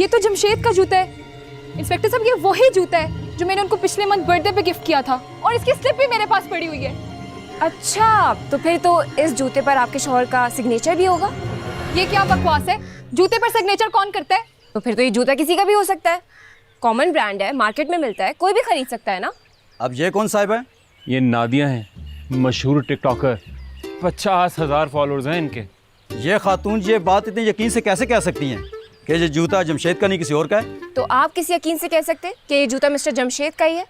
ये तो जमशेद का जूता है। इंस्पेक्टर साहब, ये वही जूता है जो मैंने उनको पिछले मंथ बर्थडे पे गिफ्ट किया था, और इसकी स्लिप भी मेरे पास पड़ी हुई है। अच्छा, तो फिर तो इस जूते पर आपके शौहर का सिग्नेचर भी होगा। ये क्या बकवास है? जूते पर सिग्नेचर कौन करता है? तो फिर तो ये जूता किसी का भी हो सकता है। कॉमन ब्रांड है, मार्केट में मिलता है, कोई भी खरीद सकता है ना। अब ये कौन साहब है? ये नादिया हैं, मशहूर टिकटॉकर। 50,000 फॉलोअर्स हैं इनके। ये खातून ये बात इतने यकीन से कैसे कह सकती हैं कि ये जूता जमशेद का नहीं किसी और का है? तो आप किस यकीन से कह सकते हैं कि ये जूता मिस्टर जमशेद का ही है?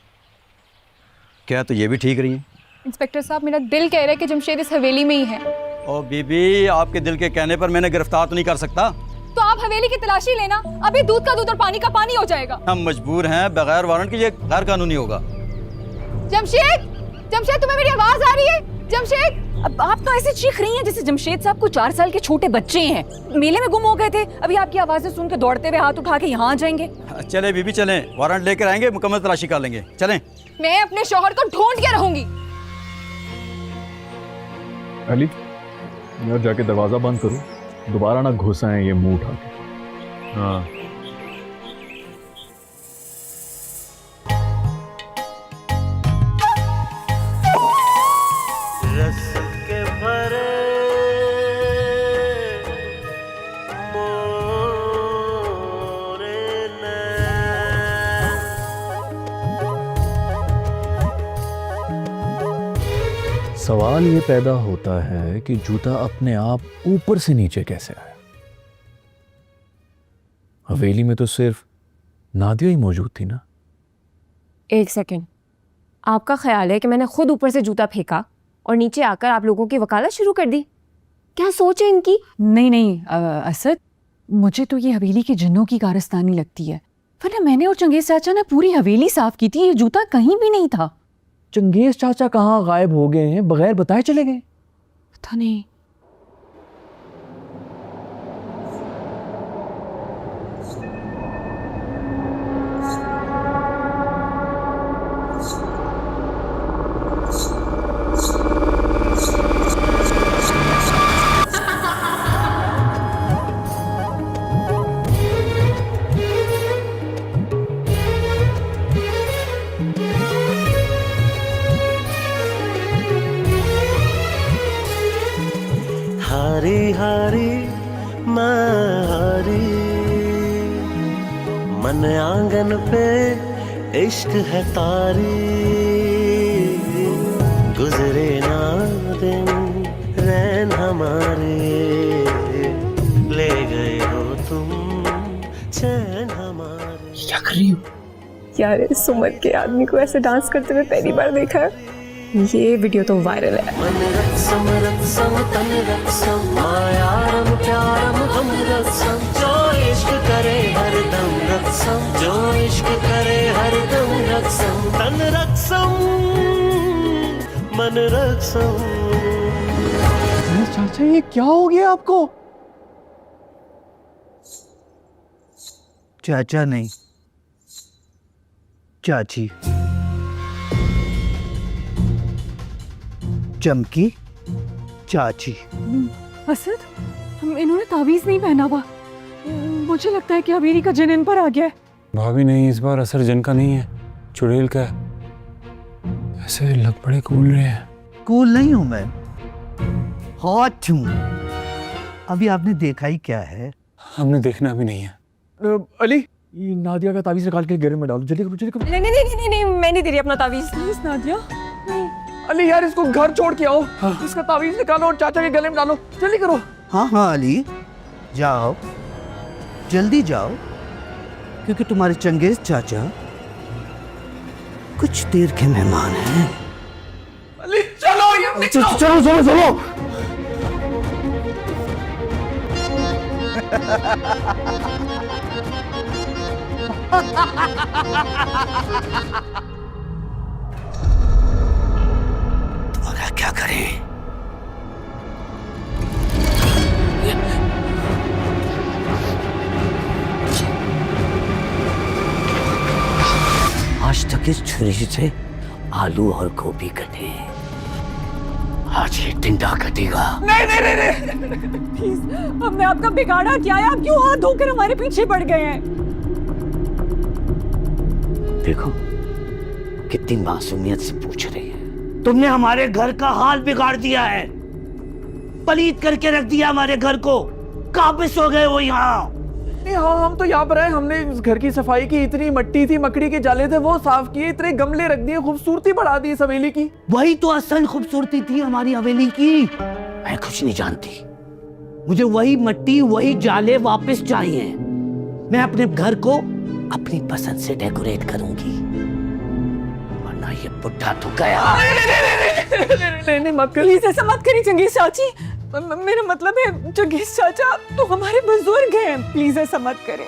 क्या तो ये भी ठीक रही हैं? इंस्पेक्टर साहब, मेरा दिल कह रहा है कि जमशेद इस हवेली में ही है। ओ बीबी, आपके दिल के कहने पर मैंने गिरफ्तार तो नहीं कर सकता। तो आप हवेली की तलाशी लेना, अभी दूध का दूध और पानी का पानी हो जाएगा। हम मजबूर हैं, बगैर वारंट के ये गैर कानूनी होगा। जमशेद, जमशेद, तुम्हें मेरी आवाज आ रही है? जमशेद, अब आप तो ऐसे चीख रही हैं जैसे जमशेद साहब को 4 साल के छोटे बच्चे हैं। मेले में गुम हो गए थे, अभी आपकी आवाजें सुन के दौड़ते हुए हाथ उठा के यहाँ आ जाएंगे। चले बीबी चलें, वारंट लेकर आएंगे, मुकम्मल तलाशी कर लेंगे। चलें। मैं अपने शौहर को ढूंढ के रहूंगी। अली, यार जाके दरवाजा बंद करो, दोबारा ना घुस आए ये मुंह उठा के। हाँ। सवाल ये पैदा होता है कि जूता अपने आप ऊपर से नीचे कैसे आया? हवेली में तो सिर्फ नादिया ही मौजूद थी ना। एक सेकंड, आपका ख्याल है कि मैंने खुद ऊपर से जूता फेंका और नीचे आकर आप लोगों की वकालत शुरू कर दी? क्या सोच है इनकी? नहीं नहीं असद, मुझे तो ये हवेली के जिन्नों की कारस्तानी लगती है, वरना मैंने और चंगेज चाचा ने पूरी हवेली साफ की थी, ये जूता कहीं भी नहीं था। चंगेज चाचा कहाँ गायब हो गए हैं, बगैर बताए चले गए? पता नहीं। हारी हारी मैं हारी, मन आंगन पे इश्क है तारी, गुजरे ना दिन रैन हमारे, ले गए हो तुम चैन हमारे। क्या कर रही हो? यार, इस उम्र के आदमी को ऐसे डांस करते हुए पहली बार देखा है। ये वीडियो तो वायरल है। मन रत्सम रत्सम तन रत्सम, मायारम प्यारम हम रत्सम, जो इश्क करे हर दम रत्सम, जो इश्क करे हर दम रत्सम, तन रत्सम मन रत्सम। चाचा, ये क्या हो गया आपको? चाचा नहीं, चाची। चमकी चाची। असद, इन्होंने तावीज नहीं पहना हुआ, मुझे लगता है कि हवेली का जिन इन पर आ गया है। भाभी नहीं, इस बार असर जन का नहीं है, चुड़ैल का है। ऐसे लग बड़े कूल रहे हैं। कूल नहीं हूं मैं, हॉट हूं। अभी आपने देखा ही क्या है? हमने देखना भी नहीं है। अली, ये नादिया का तावीज निकाल के गले में डालो, जल्दी करो, जल्दी करो। नहीं नहीं नहीं नहीं, मैं नहीं दे रही अपना तावीज। प्लीज नादिया। अली यार, इसको घर छोड़ के आओ। इसका तावीज निकालो और चाचा के गले में डालो, जल्दी करो। हाँ हाँ अली, जाओ, जल्दी जाओ, क्योंकि तुम्हारे चंगेज चाचा कुछ देर के मेहमान हैं। अली चलो, ये चलो चलो चलो चलो। तुम्हारा क्या करें? आज तक इस छुरी से आलू और गोभी कटे, आज ये टिंडा कटेगा। नहीं नहीं नहीं नहीं प्लीज, हमने आपका बिगाड़ा क्या है? आप क्यों हाथ धोकर हमारे पीछे पड़ गए हैं? देखो कितनी मासूमियत से पूछ रही है। तुमने हमारे घर का हाल बिगाड़ दिया है, पलीत करके रख दिया हमारे घर को। काबिज हो गए वो यहाँ। हाँ, हम तो यहाँ पर आए, हमने इस घर की सफाई की। इतनी मट्टी थी, मकड़ी के जाले थे, वो साफ किए, इतने गमले रख दिए, खूबसूरती बढ़ा दी इस हवेली की। वही तो असल खूबसूरती थी हमारी हवेली की। मैं कुछ नहीं जानती, मुझे वही मट्टी वही जाले वापस चाहिए। मैं अपने घर को अपनी पसंद से डेकोरेट करूंगी, वरना ये बुढ़ा तो गया। नहीं मत कर, प्लीज ऐसा मत करिए चंगेज चाची। मेरा मतलब है चंगेज चाचा तो हमारे बुजुर्ग हैं, प्लीज ऐसा मत करें।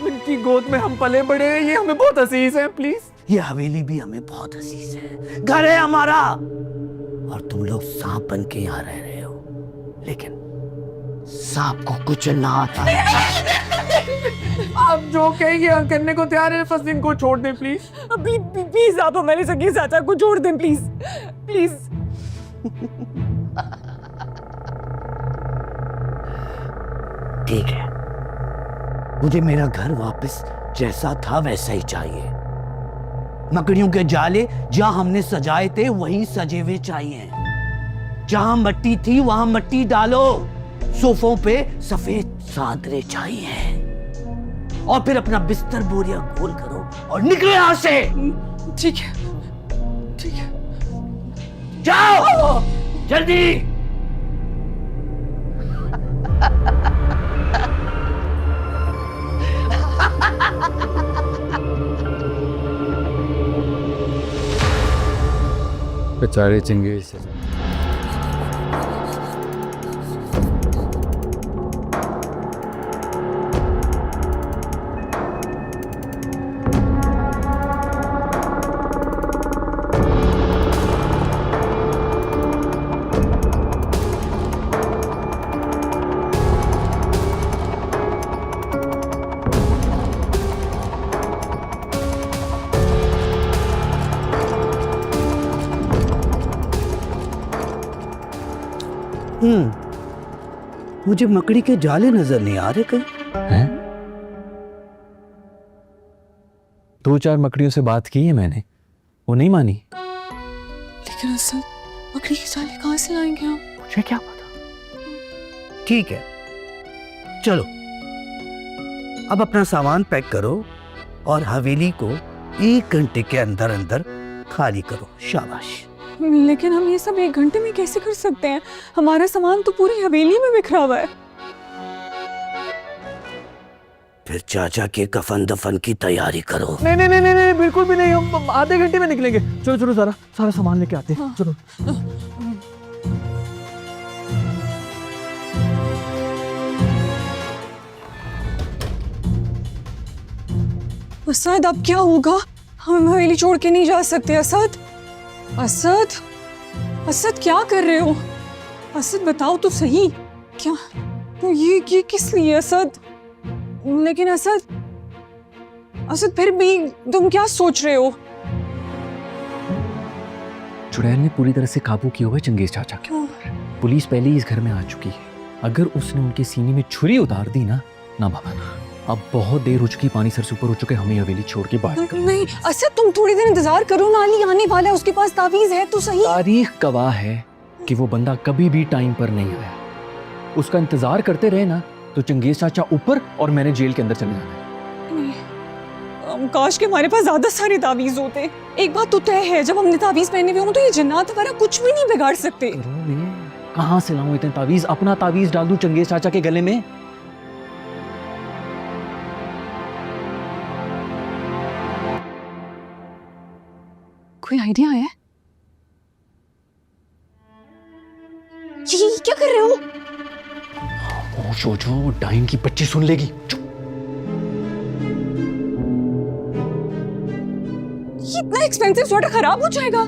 इनकी गोद में हम पले बड़े हैं, ये हमें बहुत अजीज है। प्लीज, ये हवेली भी हमें बहुत अजीज है, घर है हमारा। और तुम लोग सांप बन के यहाँ रह रहे हो, लेकिन सांप को कुचलना आता है। आप जो कहेंगे हम करने को तैयार है, बस इनको छोड़ दें प्लीज। प्लीज आप हमारे चंगेज चाचा को छोड़ दें, प्लीज प्लीज। ठीक है, मुझे मेरा घर वापस जैसा था वैसा ही चाहिए। मकड़ियों के जाले जहां हमने सजाए थे वहीं सजे हुए चाहिए। जहां मट्टी थी वहां मट्टी डालो। सोफों पे सफेद चादरें चाहिए। और फिर अपना बिस्तर बोरिया गोल करो और निकलो यहां से। ठीक है ठीक है, जाओ जल्दी। बेचारे चंगेज। मुझे मकड़ी के जाले नजर नहीं आ रहे कहीं। हैं? 2-4 मकड़ियों से बात की है मैंने, वो नहीं मानी। लेकिन असल मकड़ी के जाले कहाँ से लाएंगे हम? मुझे क्या पता। ठीक है, चलो अब अपना सामान पैक करो और हवेली को 1 घंटे के अंदर अंदर खाली करो। शाबाश। लेकिन हम ये सब 1 घंटे में कैसे कर सकते हैं? हमारा सामान तो पूरी हवेली में बिखरा हुआ है। फिर चाचा के कफन दफन की तैयारी करो। नहीं नहीं नहीं नहीं, बिल्कुल भी नहीं, हम आधे घंटे में निकलेंगे। चलो चलो, सारा सामान लेके आते हैं। चलो। असद अब क्या होगा? हम हवेली छोड़ के नहीं जा सकते। असद असद असद क्या कर रहे हो? असद बताओ तो सही, क्या तो ये किस लिए असद? लेकिन असद फिर भी तुम क्या सोच रहे हो? चुड़ैल ने पूरी तरह से काबू किया हुआ है चंगेज चाचा के ऊपर। पुलिस पहले ही इस घर में आ चुकी है। अगर उसने उनके सीने में छुरी उतार दी ना बाबा, अब बहुत देर हो चुकी, पानी सर से ऊपर हो चुके, हमें हवेली छोड़ के बाहर निकलना। नहीं असद, तुम थोड़ी देर इंतजार करो ना, अली आने वाला है, उसके पास तावीज है तो सही। तारीख गवाह है कि वो बंदा कभी भी टाइम पर नहीं आया। उसका इंतजार करते रहे ना तो चंगेज चाचा ऊपर और मैंने जेल के अंदर चले जाना है। काश के हमारे पास ज्यादा सारे तावीज होते। एक बात तो तय है, जब हमने तावीज पहने हुए हों तो ये जिन्नात हमारा कुछ भी नहीं बिगाड़ सकते। कहाँ से लाऊं इतने तावीज? अपना तावीज डाल दूं चंगेज चाचा के गले में? कोई आइडिया है? ये क्या कर रहे हो? जो डाइन की बच्ची सुन लेगी। चुप। ये इतना एक्सपेंसिव सोडा खराब हो जाएगा।